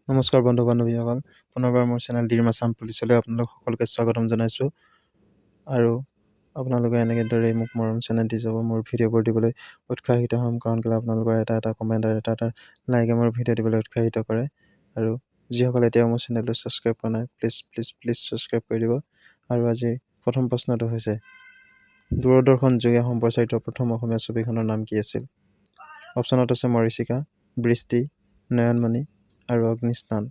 নমস্কাৰ বন্ধু বান্ধৱীসকল, পুনৰবাৰ মোৰ চেনেল ডিম আছাম পুলিচলৈ আপোনালোক সকলোকে স্বাগতম জনাইছোঁ। আৰু আপোনালোকে এনেদৰে মোক মৰম চেনেল দি যাব, মোৰ ভিডিঅ'বোৰ দিবলৈ উৎসাহিত হ'ম, কাৰণ কেলৈ আপোনালোকৰ এটা কমেণ্ট আৰু এটা লাইকে মোৰ ভিডিঅ' দিবলৈ উৎসাহিত কৰে। আৰু যিসকলে এতিয়াও মোৰ চেনেলটো ছাবস্ক্ৰাইব কৰা নাই, প্লিজ ছাবস্ক্ৰাইব কৰি দিব। আৰু আজিৰ প্ৰথম প্ৰশ্নটো হৈছে, দূৰদৰ্শন যোগে সম্প্ৰচাৰিত প্ৰথম অসমীয়া ছবিখনৰ নাম কি আছিল? অপশ্যনত আছে মৰীচিকা, বৃষ্টি, নয়নমণি আৰু অগ্নিস্নান।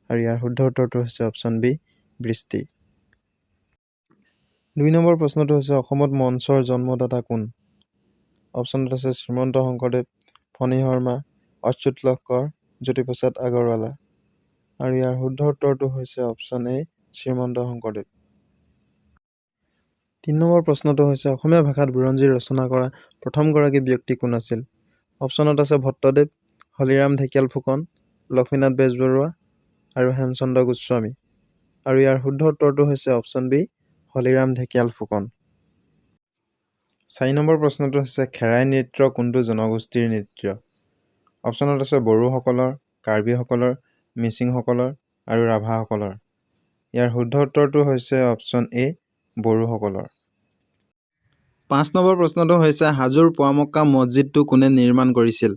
আৰু ইয়াৰ শুদ্ধ উত্তৰটো হৈছে অপশ্যন বি, বৃষ্টি। ২ নম্বৰ প্ৰশ্নটো হৈছে, অসমত মঞ্চৰ জন্মদাতা কোন? অপশ্যনত আছে শ্ৰীমন্ত শংকৰদেৱ, ফণী শৰ্মা, অচ্যুত লহকৰ, জ্যোতিপ্ৰসাদ আগৰৱালা। আৰু ইয়াৰ শুদ্ধ উত্তৰটো হৈছে option A, Srimanta Sankardev. ৩ number প্ৰশ্নটো হৈছে, অসমীয়া ভাষাত বুৰঞ্জী ৰচনা কৰা প্ৰথমগৰাকী ব্যক্তি কোন আছিল? অপশ্যনত আছে ভট্টদেৱ, হলিৰাম ঢেকিয়াল ফুকন, লক্ষ্মীনাথ বেজবৰুৱা আৰু হেমচন্দ্ৰ গোস্বামী। আৰু ইয়াৰ শুদ্ধ উত্তৰটো হৈছে অপশ্যন বি, হলিৰাম ঢেকিয়াল ফুকন। ৪ নম্বৰ প্ৰশ্নটো হৈছে, খেৰাই নৃত্য কোনটো জনগোষ্ঠীৰ নৃত্য? অপশ্যনত আছে বড়োসকলৰ, কাৰ্বিসকলৰ, মিচিংসকলৰ আৰু ৰাভাসকলৰ। ইয়াৰ শুদ্ধ উত্তৰটো হৈছে অপশ্যন এ, বড়োসকলৰ। ৫ নম্বৰ প্ৰশ্নটো হৈছে, হাজোৰ পোৱামক্কা মছজিদটো কোনে নিৰ্মাণ কৰিছিল?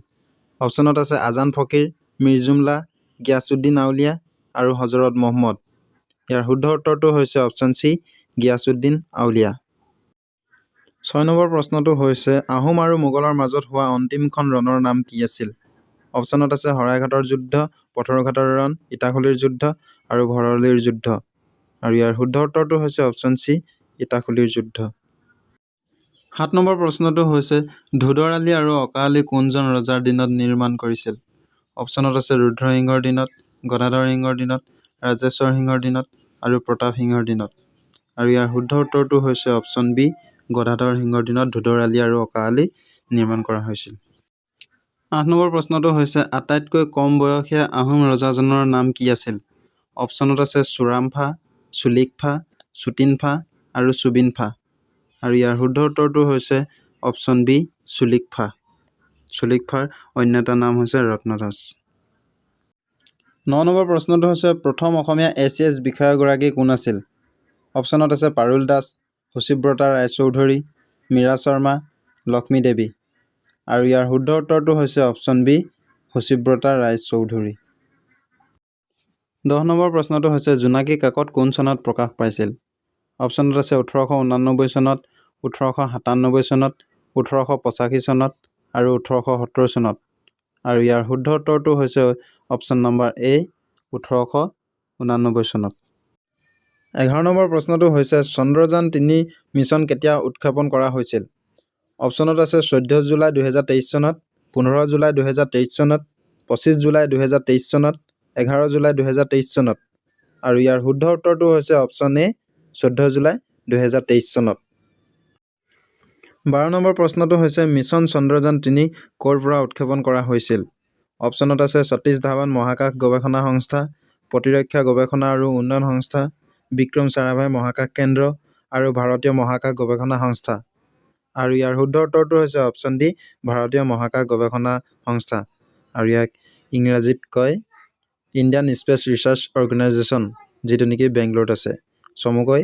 অপশ্যনত আছে আজান ফকীৰ, মিৰ জুমলা, গিয়াছুদ্দিন আউলিয়া আৰু হজৰত মহম্মদ। ইয়াৰ শুদ্ধ উত্তৰটো হৈছে অপশ্যন চি, গিয়াছুদ্দিন আউলিয়া। ৬ নম্বৰ প্ৰশ্নটো হৈছে, আহোম আৰু মোগলৰ মাজত হোৱা অন্তিমখন ৰণৰ নাম কি আছিল? অপশ্যনত আছে শৰাইঘাটৰ যুদ্ধ, পথৰুঘাটৰ ৰণ, ইটাখুলিৰ যুদ্ধ আৰু ভৰলীৰ যুদ্ধ। আৰু ইয়াৰ শুদ্ধ উত্তৰটো হৈছে অপশ্যন চি, ইটাখুলিৰ যুদ্ধ। ৭ নম্বৰ প্ৰশ্নটো হৈছে, ধোদৰ আলি আৰু অকা আলি কোনজন ৰজাৰ দিনত নিৰ্মাণ কৰিছিল? অপশ্যনত আছে ৰুদ্ৰসিংহৰ দিনত, গদাধৰ সিংহৰ দিনত, ৰাজেশ্বৰ সিংহৰ দিনত আৰু প্ৰতাপ সিংহৰ দিনত। আৰু ইয়াৰ শুদ্ধ উত্তৰটো হৈছে অপশ্যন বি, গদাধৰ সিংহৰ দিনত ধোদৰ আলি আৰু অকা আলি নিৰ্মাণ কৰা হৈছিল। ৮ নম্বৰ প্ৰশ্নটো হৈছে, আটাইতকৈ কম বয়সীয়া আহোম ৰজাজনৰ নাম কি আছিল? অপশ্যনত আছে চুৰামফা, চুলিকফা, চুটিনফা আৰু চুবিনফা। আৰু ইয়াৰ শুদ্ধ উত্তৰটো হৈছে অপশ্যন বি, চুলিকফা। চুলিকফাৰ অন্য এটা নাম হৈছে ৰত্নধ্বজ। ৯ নম্বৰ প্ৰশ্নটো হৈছে, প্ৰথম অসমীয়া ACS বিষয়াগৰাকী কোন আছিল? অপশ্যনত আছে পাৰুল দাস, সুচিব্ৰতা ৰায়চৌধুৰী, মীৰা শৰ্মা, লক্ষ্মী দেৱী। আৰু ইয়াৰ শুদ্ধ উত্তৰটো হৈছে অপশ্যন বি, সুচিব্ৰতা ৰায়চৌধুৰী। ১০ নম্বৰ প্ৰশ্নটো হৈছে, জোনাকী কাকত কোন চনত প্ৰকাশ পাইছিল? অপশ্যনত আছে ১৮৮৯ চনত, ১৮৯৭ চনত, ১৮৮৫ চনত আৰু ১৮৭০ চনত। আৰু ইয়াৰ শুদ্ধ উত্তৰটো হৈছে অপশ্যন নম্বৰ এ, ১৮৮৯ চনত। ১১ নম্বৰ প্ৰশ্নটো হৈছে, চন্দ্ৰযান-৩ মিছন কেতিয়া উৎক্ষেপণ কৰা হৈছিল? অপশ্যনত আছে ১৪ জুলাই ২০২৩ চনত, ১৫ জুলাই ২০২৩ চনত, ২৫ জুলাই ২০২৩ চনত, ১১ জুলাই ২০২৩ চনত। আৰু ইয়াৰ শুদ্ধ উত্তৰটো হৈছে অপশ্যন এ, ১৪ জুলাই ২০২৩ চনত। ১২ নম্বৰ প্ৰশ্নটো হৈছে, মিছন চন্দ্ৰযান-৩ ক'ৰ পৰা উৎক্ষেপণ কৰা হৈছিল? অপশ্যনত আছে সতীশ ধাৱান মহাকাশ গৱেষণা সংস্থা, প্ৰতিৰক্ষা গৱেষণা আৰু উন্নয়ন সংস্থা, বিক্ৰম সাৰাভাই মহাকাশ কেন্দ্ৰ আৰু ভাৰতীয় মহাকাশ গৱেষণা সংস্থা। আৰু ইয়াৰ শুদ্ধ উত্তৰটো হৈছে অপশ্যন ডি, ভাৰতীয় মহাকাশ গৱেষণা সংস্থা। আৰু ইয়াক ইংৰাজীত কয় ইণ্ডিয়ান স্পেচ ৰিচাৰ্চ অৰ্গেনাইজেশ্যন, যিটো নেকি বেংগলোৰত আছে, চমুকৈ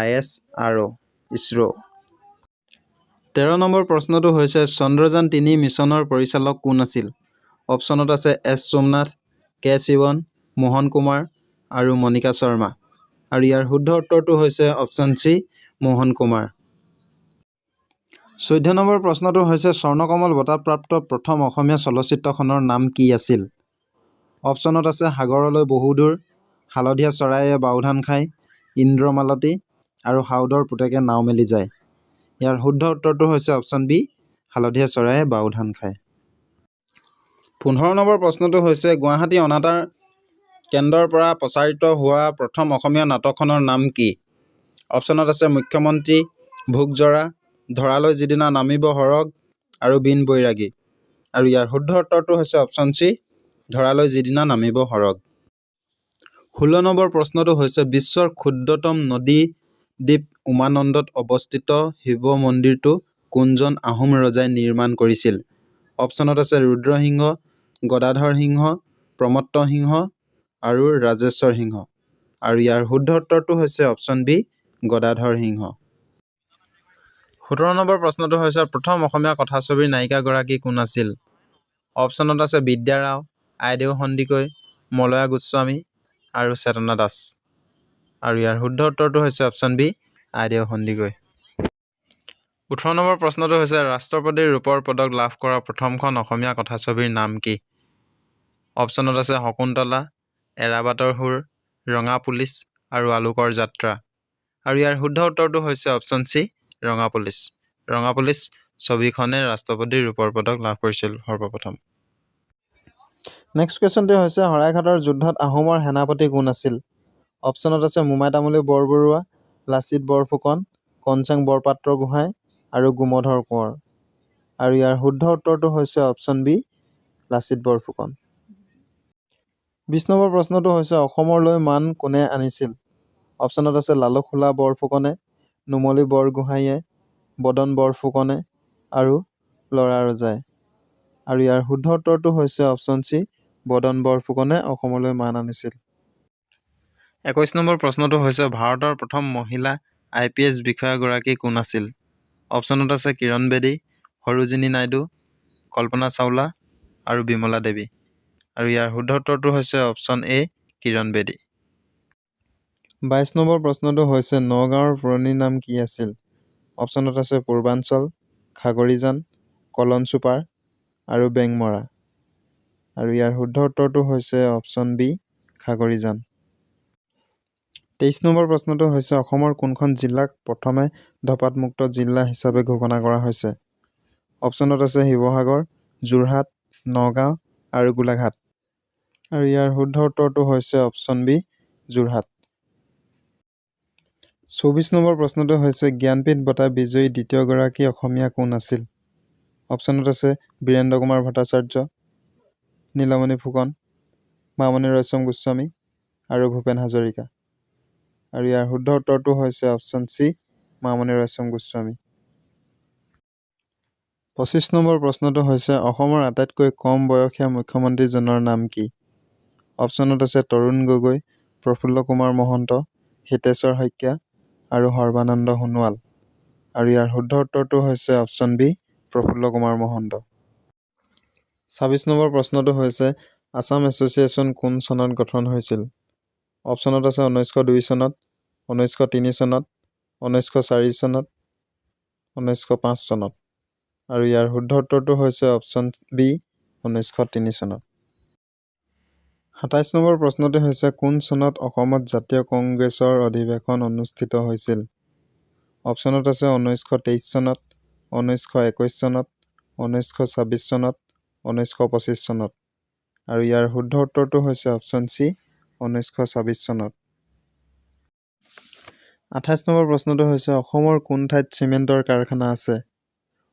ISRO, ইছৰো। ১৩ নম্বৰ প্ৰশ্নটো হৈছে, চন্দ্ৰযান-৩ মিছনৰ পৰিচালক কোন আছিল? অপশ্যনত আছে এছ সোমনাথ, কে শিৱন, মোহন কুমাৰ আৰু মণিকা শৰ্মা। আৰু ইয়াৰ শুদ্ধ উত্তৰটো হৈছে option C, Mohan Kumar. ১৪ number প্ৰশ্নটো হৈছে, স্বৰ্ণকমল বঁটাপ্ৰাপ্ত প্ৰথম অসমীয়া চলচ্চিত্ৰখনৰ নাম কি আছিল? অপশ্যনত আছে সাগৰলৈ বহুদূৰ, হালধীয়া চৰাইয়ে বাওধান খায়, ইন্দ্ৰমালতী আৰু সাউদৰ পুতেকে নাও মেলি যায়। ইয়াৰ শুদ্ধ উত্তৰটো হৈছে অপশ্যন বি, হালধীয়া চৰাইয়ে বাওধান খায়। ১৫ নম্বৰ প্ৰশ্নটো হৈছে, গুৱাহাটী অনাতাঁৰ কেন্দ্ৰৰ পৰা প্ৰচাৰিত হোৱা প্ৰথম অসমীয়া নাটকখনৰ নাম কি? অপশ্যনত আছে মুখ্যমন্ত্ৰী, ভোগজৰা, ধৰালৈ যিদিনা নামিব সৰগ আৰু বিন বৈৰাগী। আৰু ইয়াৰ শুদ্ধ উত্তৰটো হৈছে অপশ্যন চি, ধৰালৈ যিদিনা নামিব সৰগ। ১৬ নম্বৰ প্ৰশ্নটো হৈছে, বিশ্বৰ ক্ষুদ্ৰতম নদী দ্বীপ উমানন্দত অৱস্থিত শিৱ মন্দিৰটো কোনজন আহোম ৰজাই নিৰ্মাণ কৰিছিল? অপশ্যনত আছে ৰুদ্ৰসিংহ, গদাধৰ সিংহ, প্ৰমত্ত সিংহ আৰু ৰাজেশ্বৰ সিংহ। আৰু ইয়াৰ শুদ্ধ উত্তৰটো হৈছে অপশ্যন বি গদাধৰ সিংহ। 17 নম্বৰ প্ৰশ্নটো হৈছে প্ৰথম অসমীয়া কথাছবিৰ নায়িকাগৰাকী কোন আছিল? অপশ্যনত আছে বিদ্যা ৰাও, আইদেউ সন্দিকৈ, মলয়া গোস্বামী আৰু চেতনা দাস। আৰু ইয়াৰ শুদ্ধ উত্তৰটো হৈছে অপশ্যন বি আইদেউ সন্দিকৈ। 18 নম্বৰ প্ৰশ্নটো হৈছে ৰাষ্ট্ৰপতিৰ ৰূপৰ পদক লাভ কৰা প্ৰথমখন অসমীয়া কথাছবিৰ নাম কি? অপশ্যনত আছে শকুন্তলা, এৰাবাটৰ সুৰ, ৰঙা পুলিচ আৰু আলোকৰ যাত্ৰা। আৰু ইয়াৰ শুদ্ধ উত্তৰটো হৈছে অপশ্যন চি ৰঙা পুলিচ। ৰঙা পুলিচ ছবিখনে ৰাষ্ট্ৰপতিৰ ৰূপৰ পদক লাভ কৰিছিল সৰ্বপ্ৰথম। নেক্সট কুৱেশ্যনটো হৈছে শৰাইঘাটৰ যুদ্ধত আহোমৰ সেনাপতি কোন আছিল? অপশ্যনত আছে মোমাই তামুলী বৰবৰুৱা, লাচিত বৰফুকন, কনচেং বৰপাত্ৰ গোহাঁই আৰু গোমধৰ কোঁৱৰ। আৰু ইয়াৰ শুদ্ধ উত্তৰটো হৈছে অপশ্যন বি লাচিত বৰফুকন। 20 নম্বৰ প্ৰশ্নটো হৈছে অসমলৈ মান কোনে আনিছিল? অপশ্যনত আছে লালুকসোলা বৰফুকনে, নুমলী বৰগোহাঁইয়ে, বদন বৰফুকনে আৰু লৰা ৰজাই। আৰু ইয়াৰ শুদ্ধ উত্তৰটো হৈছে অপশ্যন চি বদন বৰফুকনে অসমলৈ মান আনিছিল। 21 নম্বৰ প্ৰশ্নটো হৈছে ভাৰতৰ প্ৰথম মহিলা IPS বিষয়াগৰাকী কোন আছিল? অপশ্যনত আছে কিৰণ বেদী, সৰোজিনী নাইডু, কল্পনা চাওলা আৰু বিমলা দেৱী। আৰু ইয়াৰ শুদ্ধ উত্তৰটো হৈছে অপশ্যন এ কিৰণ বেদী। 22 নম্বৰ প্ৰশ্নটো হৈছে নগাঁৱৰ পুৰণি নাম কি আছিল? অপশ্যনত আছে পূৰ্বাঞ্চল, খাগৰিজান, কলনচুপাৰ আৰু বেংমৰা। আৰু ইয়াৰ শুদ্ধ উত্তৰটো হৈছে অপশ্যন বি খাগৰিজান। 23 নম্বৰ প্ৰশ্নটো হৈছে অসমৰ কোনখন জিলাক প্ৰথমে ধঁপাতমুক্ত জিলা হিচাপে ঘোষণা কৰা হৈছে? অপশ্যনত আছে শিৱসাগৰ, যোৰহাট, নগাঁও আৰু গোলাঘাট। আৰু ইয়াৰ শুদ্ধ উত্তৰটো হৈছে অপশ্যন বি যোৰহাট। 24 নম্বৰ প্ৰশ্নটো হৈছে জ্ঞানপীঠ বঁটা বিজয়ী দ্বিতীয়গৰাকী অসমীয়া কোন আছিল? অপশ্যনত আছে বীৰেন্দ্ৰ কুমাৰ ভট্টাচাৰ্য, নীলমণি ফুকন, মামণি ৰয়ছম গোস্বামী আৰু ভূপেন হাজৰিকা। আৰু ইয়াৰ শুদ্ধ উত্তৰটো হৈছে option C Mamoni Raisom Goswami. 25 number প্ৰশ্নটো হৈছে অসমৰ আটাইতকৈ কম বয়সীয়া মুখ্যমন্ত্ৰীজনৰ নাম কি? অপশ্যনত আছে তৰুণ গগৈ, প্ৰফুল্ল কুমাৰ মহন্ত, হিতেশ্বৰ শইকীয়া আৰু সৰ্বানন্দ সোণোৱাল। আৰু ইয়াৰ শুদ্ধ উত্তৰটো হৈছে option B Prafulla Kumar Mahanta. 26 number প্ৰশ্নটো হৈছে আছাম এছ'চিয়েশ্যন কোন চনত গঠন হৈছিল? অপশ্যনত আছে 1902 চনত, 1903 চনত, 1904 চনত, 1905 চনত। আৰু ইয়াৰ শুদ্ধ উত্তৰটো হৈছে অপশ্যন বি 1903 চনত। 27 নম্বৰ প্ৰশ্নটো হৈছে কোন চনত অসমত জাতীয় কংগ্ৰেছৰ অধিৱেশন অনুষ্ঠিত হৈছিল? অপশ্যনত আছে 1923 চনত, 1921 চনত, 1926 চনত, 1925 চনত। আৰু ইয়াৰ শুদ্ধ উত্তৰটো হৈছে অপশ্যন চি 1926 চনত। 28 নম্বৰ প্ৰশ্নটো হৈছে অসমৰ কোন ঠাইত চিমেণ্টৰ কাৰখানা আছে?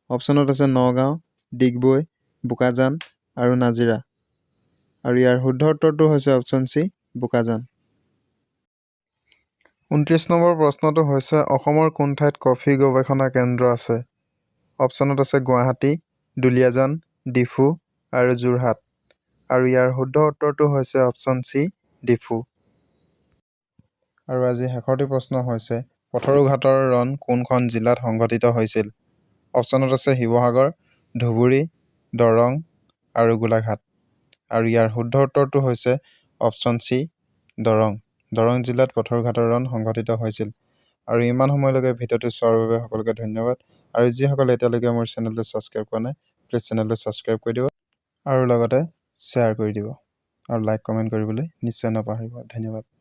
অপশ্যনত আছে নগাঁও, ডিগবৈ, বোকাজান আৰু নাজিৰা। আৰু ইয়াৰ শুদ্ধ উত্তৰটো হৈছে অপশ্যন চি বোকাজান। 29 নম্বৰ প্ৰশ্নটো হৈছে অসমৰ কোন ঠাইত কফি গৱেষণা কেন্দ্ৰ আছে? অপশ্যনত আছে গুৱাহাটী, দুলীয়াজান, ডিফু আৰু যোৰহাট। আৰু ইয়াৰ শুদ্ধ উত্তৰটো হৈছে অপশ্যন চি ডিফু। আৰু আজি শেষৰটি প্ৰশ্ন হৈছে পথৰুঘাটৰ ৰণ কোনখন জিলাত সংঘটিত হৈছিল? অপশ্যনত আছে শিৱসাগৰ, ধুবুৰী, দৰং আৰু গোলাঘাট। আৰু ইয়াৰ শুদ্ধ উত্তৰটো হৈছে অপশ্যন চি দৰং। দৰং জিলাত পথৰুঘাটৰ ৰণ সংঘটিত হৈছিল। আৰু ইমান সময়লৈকে ভিডিঅ'টো চোৱাৰ বাবে সকলোকে ধন্যবাদ। আৰু যিসকলে এতিয়ালৈকে মোৰ চেনেলটো ছাবস্ক্ৰাইব কৰা নাই প্লিজ চেনেলটো ছাবস্ক্ৰাইব কৰি দিব আৰু লগতে শ্বেয়াৰ কৰি দিব আৰু লাইক কমেণ্ট কৰিবলৈ নিশ্চয় নাপাহৰিব। ধন্যবাদ।